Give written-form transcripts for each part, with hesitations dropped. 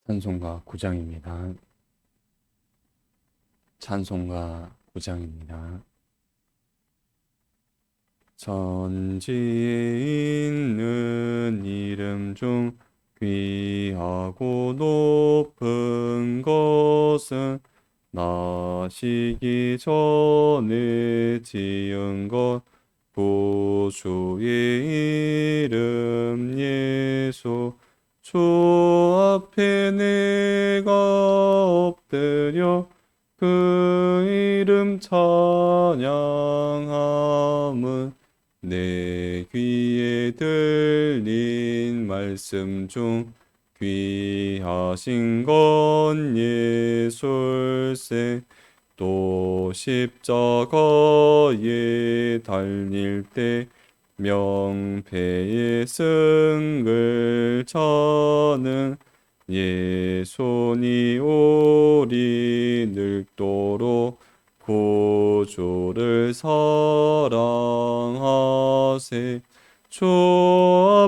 찬송가 9장입니다. 찬송가 9장입니다. 천지에 있는 이름 중 귀하고 높은 것은 나시기 전에 지은 것 구주의 이름 예수. 주 앞에 내가 엎드려 그 이름 찬양함은 내 귀에 들린 말씀 중 귀하신 건 예술세. 또 십자가에 달릴 때 명패의 승을 차는 예손이 오리 늙도록 구주를 사랑하세. 주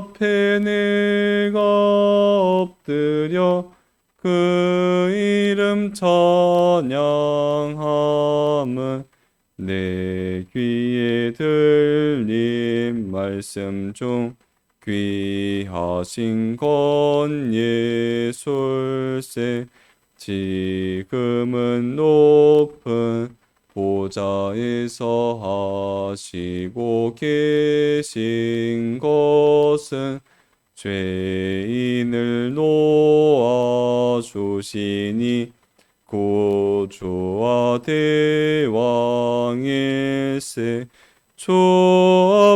앞에 내가 엎드려 그 이름 찬양함은 내 귀에 들린 말씀 중 귀하신 건 예술세. 지금은 높은 보좌에서 하시고 계신 것은 죄인을 놓아주시니 구주와 대왕일세. 주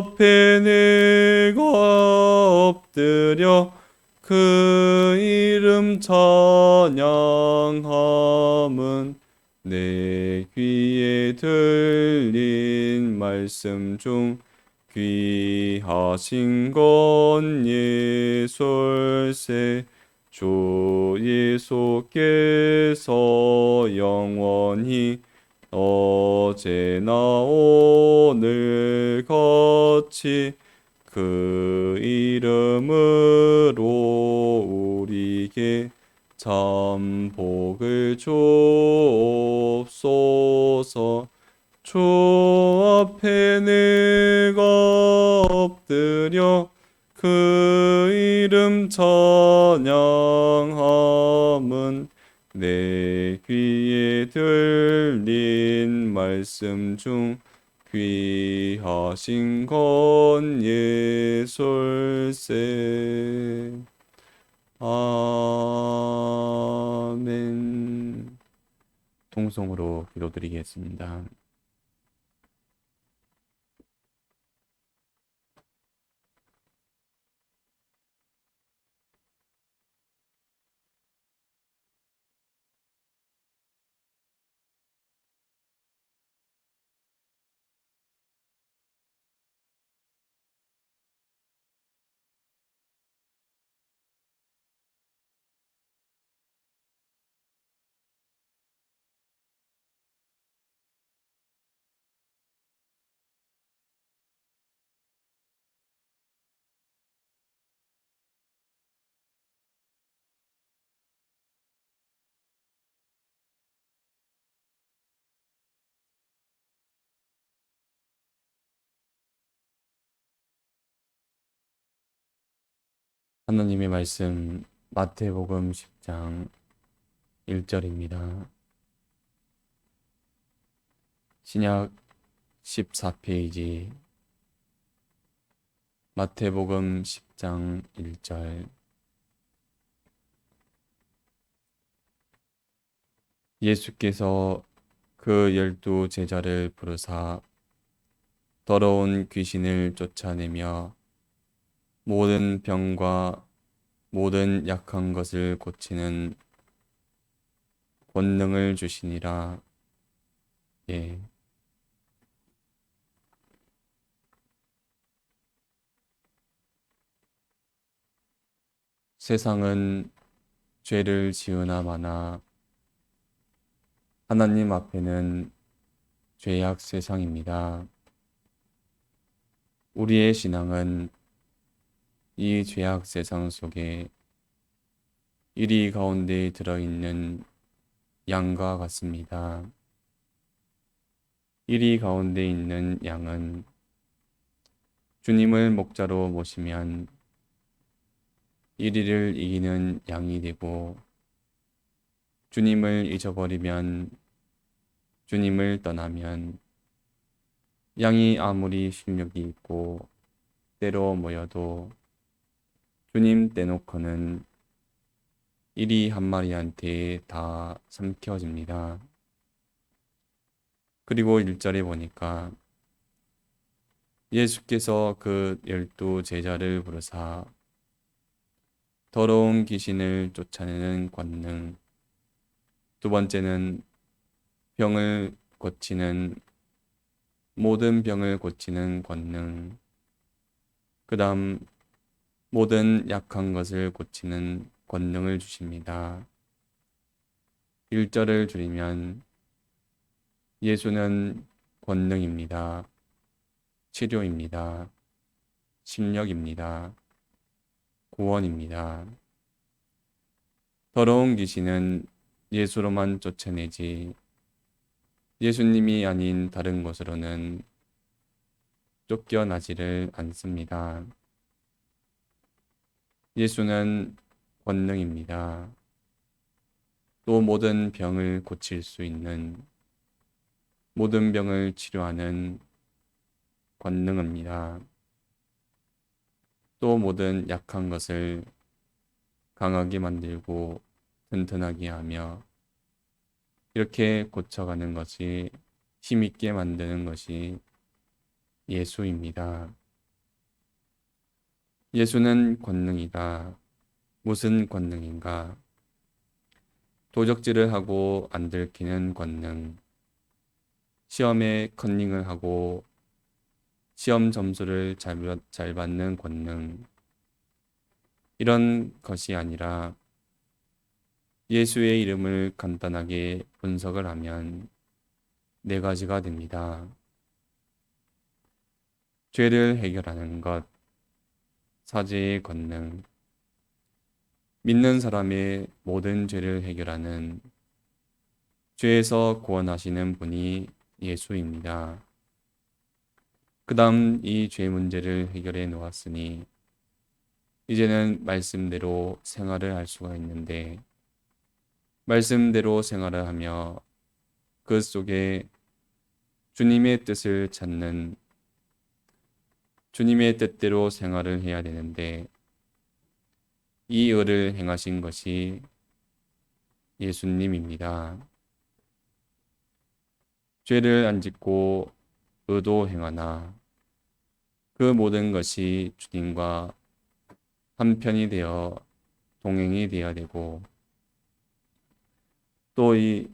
앞에 내가 엎드려 그 이름 찬양함은 내 귀에 들린 말씀 중 귀하신 건 예술세. 주 예수께서 영원히 어제나 오늘 같이 그 이름으로 우리에게 참 복을 주옵소서. 주 앞에 내가 엎드려 그 이름 찬양함은 내 귀에 들린 말씀 중 귀하신 건 예술세. 아멘. 통성으로 기도드리겠습니다. 하나님의 말씀 마태복음 10장 1절입니다. 신약 14페이지 마태복음 10장 1절. 예수께서 그 12 제자를 부르사 더러운 귀신을 쫓아내며 모든 병과 모든 약한 것을 고치는 권능을 주시니라. 예. 세상은 죄를 지으나 마나 하나님 앞에는 죄악 세상입니다. 우리의 신앙은 이 죄악 세상 속에 이리 가운데 들어있는 양과 같습니다. 이리 가운데 있는 양은 주님을 목자로 모시면 이리를 이기는 양이 되고, 주님을 잊어버리면, 주님을 떠나면 양이 아무리 실력이 있고 때로 모여도 주님 떼놓고는 이리 한 마리한테 다 삼켜집니다. 그리고 1절에 보니까 예수께서 그 12 제자를 부르사 더러운 귀신을 쫓아내는 권능, 두 번째는 병을 고치는, 모든 병을 고치는 권능, 그 다음 모든 약한 것을 고치는 권능을 주십니다. 1절을 줄이면 예수는 권능입니다. 치료입니다. 심력입니다. 구원입니다. 더러운 귀신은 예수로만 쫓아내지 예수님이 아닌 다른 곳으로는 쫓겨나지를 않습니다. 예수는 권능입니다. 또 모든 병을 고칠 수 있는, 모든 병을 치료하는 권능입니다. 또 모든 약한 것을 강하게 만들고 튼튼하게 하며 이렇게 고쳐가는 것이, 힘있게 만드는 것이 예수입니다. 예수는 권능이다. 무슨 권능인가? 도적질을 하고 안 들키는 권능, 시험에 컨닝을 하고 시험 점수를 잘 받는 권능, 이런 것이 아니라 예수의 이름을 간단하게 분석을 하면 4가지가 됩니다. 죄를 해결하는 것, 사죄의 권능, 믿는 사람의 모든 죄를 해결하는, 죄에서 구원하시는 분이 예수입니다. 그 다음 이 죄 문제를 해결해 놓았으니 이제는 말씀대로 생활을 할 수가 있는데, 말씀대로 생활을 하며 그 속에 주님의 뜻을 찾는, 주님의 뜻대로 생활을 해야 되는데, 이 의를 행하신 것이 예수님입니다. 죄를 안 짓고 의도 행하나 그 모든 것이 주님과 한편이 되어 동행이 되어야 되고, 또 이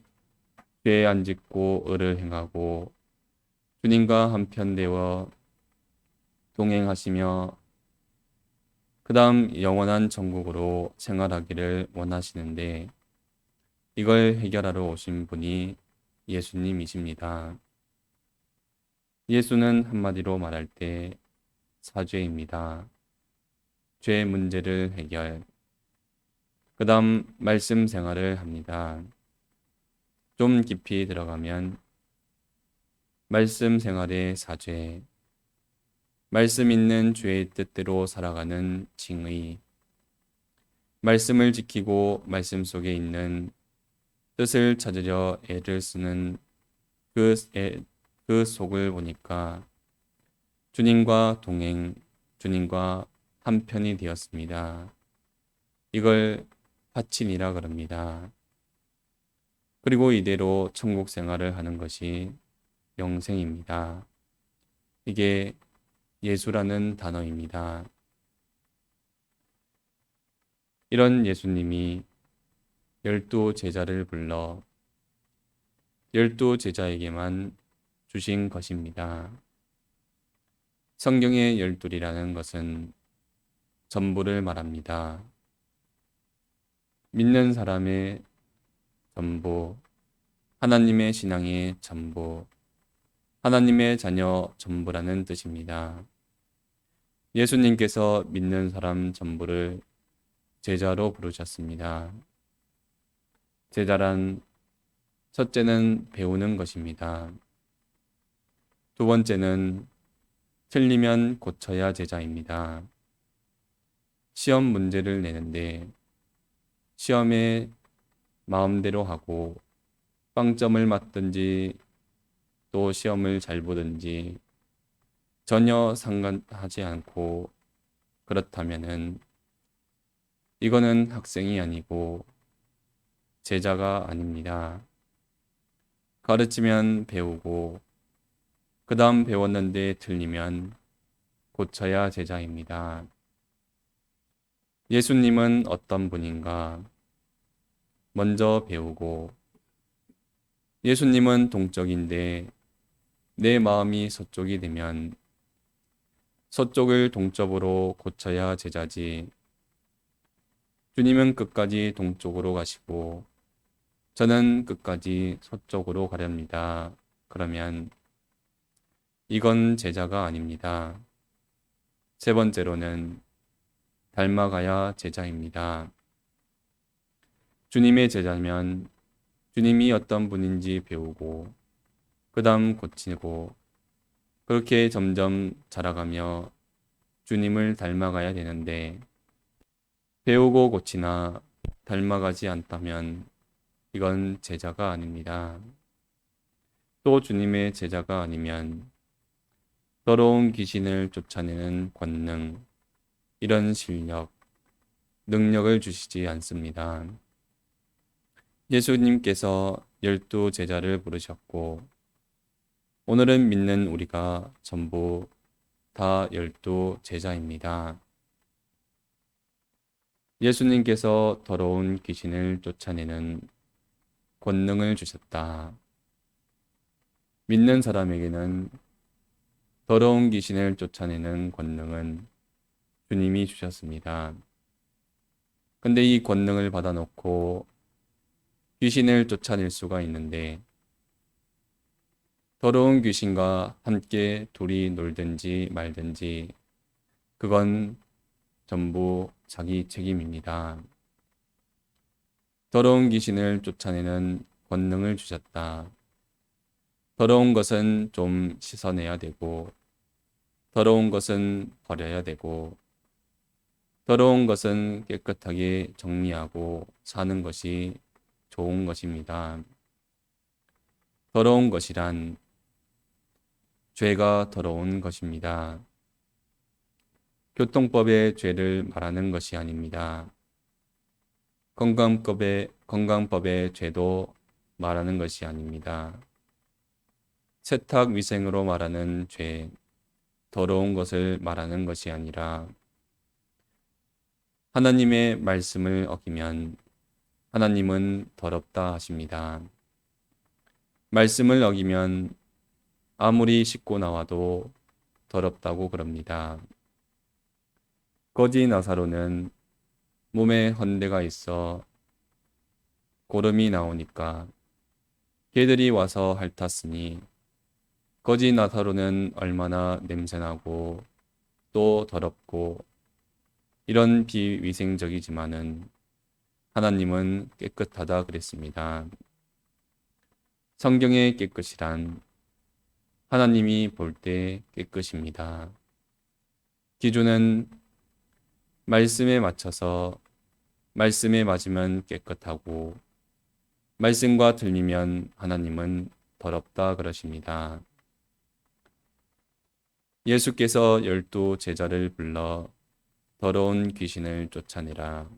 죄 안 짓고 의를 행하고 주님과 한편 되어 동행하시며 그 다음 영원한 천국으로 생활하기를 원하시는데, 이걸 해결하러 오신 분이 예수님이십니다. 예수는 한마디로 말할 때 사죄입니다. 죄 문제를 해결, 그 다음 말씀 생활을 합니다. 좀 깊이 들어가면 말씀 생활의 사죄, 말씀 있는 죄의 뜻대로 살아가는 징의, 말씀을 지키고 말씀 속에 있는 뜻을 찾으려 애를 쓰는 그 속을 보니까 주님과 동행, 주님과 한편이 되었습니다. 이걸 파친이라 그럽니다. 그리고 이대로 천국 생활을 하는 것이 영생입니다. 이게 예수라는 단어입니다. 이런 예수님이 12 제자를 불러 12 제자에게만 주신 것입니다. 성경의 12이라는 것은 전부를 말합니다. 믿는 사람의 전부, 하나님의 신앙의 전부, 하나님의 자녀 전부라는 뜻입니다. 예수님께서 믿는 사람 전부를 제자로 부르셨습니다. 제자란 첫째는 배우는 것입니다. 두 번째는 틀리면 고쳐야 제자입니다. 시험 문제를 내는데 시험에 마음대로 하고 빵점을 맞든지 또 시험을 잘 보든지 전혀 상관하지 않고 그렇다면은 이거는 학생이 아니고 제자가 아닙니다. 가르치면 배우고 그 다음 배웠는데 틀리면 고쳐야 제자입니다. 예수님은 어떤 분인가? 먼저 배우고 예수님은 동쪽인데 내 마음이 서쪽이 되면 서쪽을 동쪽으로 고쳐야 제자지. 주님은 끝까지 동쪽으로 가시고 저는 끝까지 서쪽으로 가렵니다. 그러면 이건 제자가 아닙니다. 세 번째로는 닮아가야 제자입니다. 주님의 제자면 주님이 어떤 분인지 배우고 그 다음 고치고 그렇게 점점 자라가며 주님을 닮아가야 되는데 배우고 고치나 닮아가지 않다면 이건 제자가 아닙니다. 또 주님의 제자가 아니면 더러운 귀신을 쫓아내는 권능, 이런 실력, 능력을 주시지 않습니다. 예수님께서 12 제자를 부르셨고 오늘은 믿는 우리가 전부 다 12 제자입니다. 예수님께서 더러운 귀신을 쫓아내는 권능을 주셨다. 믿는 사람에게는 더러운 귀신을 쫓아내는 권능은 주님이 주셨습니다. 근데 이 권능을 받아놓고 귀신을 쫓아낼 수가 있는데 더러운 귀신과 함께 둘이 놀든지 말든지 그건 전부 자기 책임입니다. 더러운 귀신을 쫓아내는 권능을 주셨다. 더러운 것은 좀 씻어내야 되고 더러운 것은 버려야 되고 더러운 것은 깨끗하게 정리하고 사는 것이 좋은 것입니다. 더러운 것이란 죄가 더러운 것입니다. 교통법의 죄를 말하는 것이 아닙니다. 건강법의 죄도 말하는 것이 아닙니다. 세탁 위생으로 말하는 죄, 더러운 것을 말하는 것이 아니라 하나님의 말씀을 어기면 하나님은 더럽다 하십니다. 말씀을 어기면 아무리 씻고 나와도 더럽다고 그럽니다. 거지 나사로는 몸에 헌대가 있어 고름이 나오니까 개들이 와서 핥았으니 거지 나사로는 얼마나 냄새나고 또 더럽고 이런 비위생적이지만은 하나님은 깨끗하다 그랬습니다. 성경의 깨끗이란 하나님이 볼 때 깨끗입니다. 기준은 말씀에 맞춰서 말씀에 맞으면 깨끗하고 말씀과 틀리면 하나님은 더럽다 그러십니다. 예수께서 12 제자를 불러 더러운 귀신을 쫓아내라.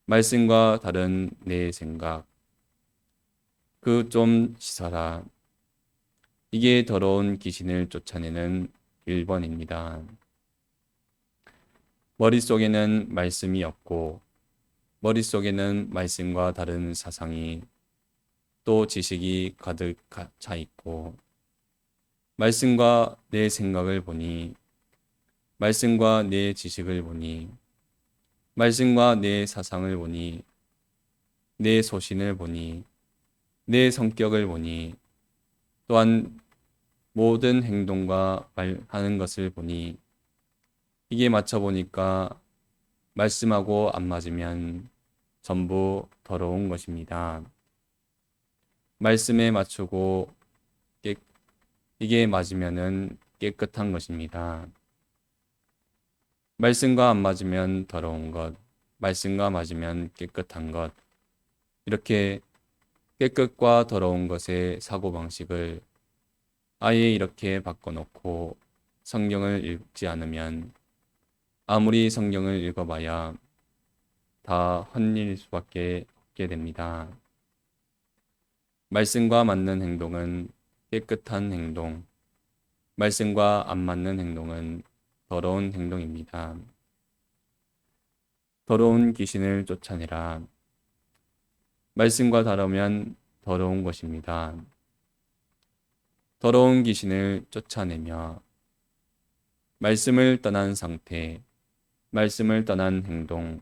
말씀과 다른 내 생각, 그 좀 씻어라. 이게 더러운 귀신을 쫓아내는 1번입니다. 머릿속에는 말씀이 없고 머릿속에는 말씀과 다른 사상이 또 지식이 가득 차 있고 말씀과 내 생각을 보니 말씀과 내 지식을 보니 말씀과 내 사상을 보니 내 소신을 보니 내 성격을 보니 또한 모든 행동과 말하는 것을 보니 이게 맞춰보니까 말씀하고 안 맞으면 전부 더러운 것입니다. 말씀에 맞추고 이게 맞으면은 깨끗한 것입니다. 말씀과 안 맞으면 더러운 것, 말씀과 맞으면 깨끗한 것. 이렇게 깨끗과 더러운 것의 사고방식을 아예 이렇게 바꿔놓고 성경을 읽지 않으면 아무리 성경을 읽어봐야 다 헛일 수밖에 없게 됩니다. 말씀과 맞는 행동은 깨끗한 행동, 말씀과 안 맞는 행동은 더러운 행동입니다. 더러운 귀신을 쫓아내라. 말씀과 다르면 더러운 것입니다. 더러운 귀신을 쫓아내며 말씀을 떠난 상태, 말씀을 떠난 행동,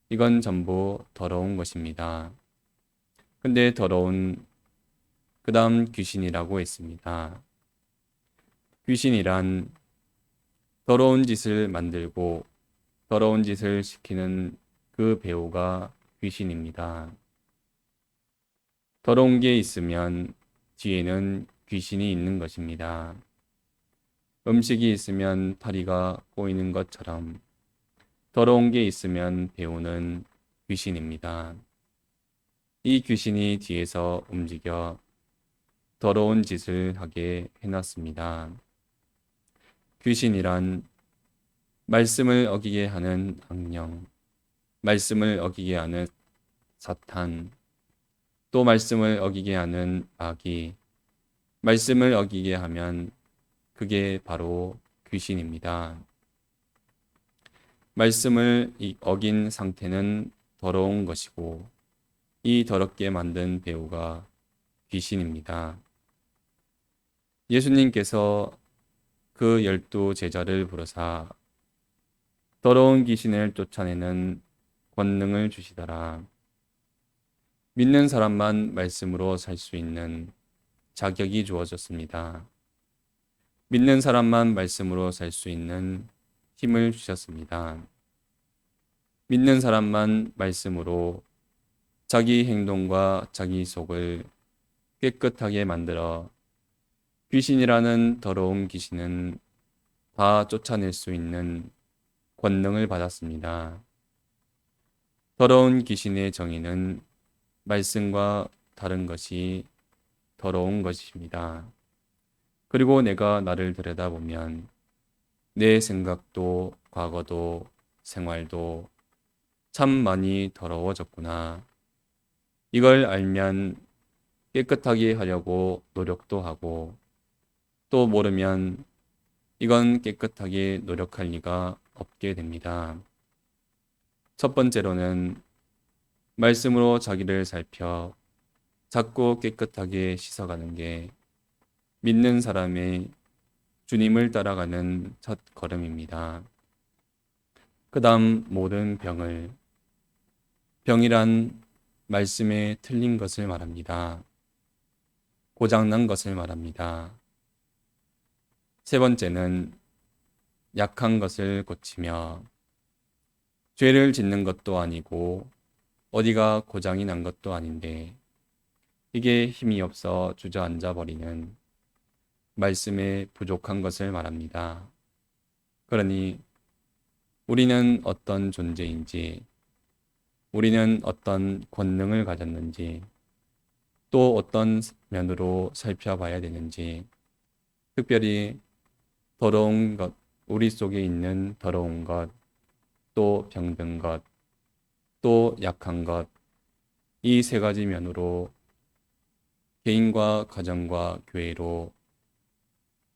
이건 전부 더러운 것입니다. 근데 더러운 그 다음 귀신이라고 했습니다. 귀신이란 더러운 짓을 만들고 더러운 짓을 시키는 그 배우가 귀신입니다. 더러운 게 있으면 뒤에는 귀신이 있는 것입니다. 음식이 있으면 파리가 꼬이는 것처럼 더러운 게 있으면 배우는 귀신입니다. 이 귀신이 뒤에서 움직여 더러운 짓을 하게 해놨습니다. 귀신이란 말씀을 어기게 하는 악령, 말씀을 어기게 하는 사탄, 또 말씀을 어기게 하는 마귀, 말씀을 어기게 하면 그게 바로 귀신입니다. 말씀을 어긴 상태는 더러운 것이고 이 더럽게 만든 배우가 귀신입니다. 예수님께서 그 12 제자를 부르사 더러운 귀신을 쫓아내는 권능을 주시더라. 믿는 사람만 말씀으로 살 수 있는 자격이 주어졌습니다. 믿는 사람만 말씀으로 살 수 있는 힘을 주셨습니다. 믿는 사람만 말씀으로 자기 행동과 자기 속을 깨끗하게 만들어 귀신이라는 더러운 귀신은 다 쫓아낼 수 있는 권능을 받았습니다. 더러운 귀신의 정의는 말씀과 다른 것이 더러운 것입니다. 그리고 내가 나를 들여다보면 내 생각도 과거도 생활도 참 많이 더러워졌구나. 이걸 알면 깨끗하게 하려고 노력도 하고 또 모르면 이건 깨끗하게 노력할 리가 없게 됩니다. 첫 번째로는 말씀으로 자기를 살펴 자꾸 깨끗하게 씻어가는 게 믿는 사람의 주님을 따라가는 첫 걸음입니다. 그 다음 모든 병이란 말씀에 틀린 것을 말합니다. 고장난 것을 말합니다. 세 번째는 약한 것을 고치며 죄를 짓는 것도 아니고 어디가 고장이 난 것도 아닌데 이게 힘이 없어 주저앉아 버리는 말씀에 부족한 것을 말합니다. 그러니 우리는 어떤 존재인지, 우리는 어떤 권능을 가졌는지, 또 어떤 면으로 살펴봐야 되는지, 특별히 더러운 것, 우리 속에 있는 더러운 것, 또 병든 것, 또 약한 것, 이 세 가지 면으로 개인과 가정과 교회로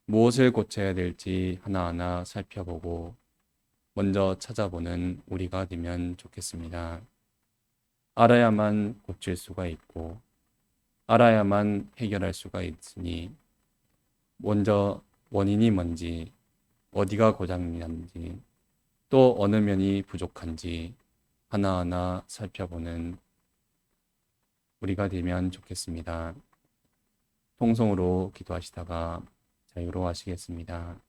무엇을 고쳐야 될지 하나하나 살펴보고 먼저 찾아보는 우리가 되면 좋겠습니다. 알아야만 고칠 수가 있고 알아야만 해결할 수가 있으니 먼저 원인이 뭔지, 어디가 고장이 났는지, 또 어느 면이 부족한지 하나하나 살펴보는 우리가 되면 좋겠습니다. 통성으로 기도하시다가 자유로 하시겠습니다.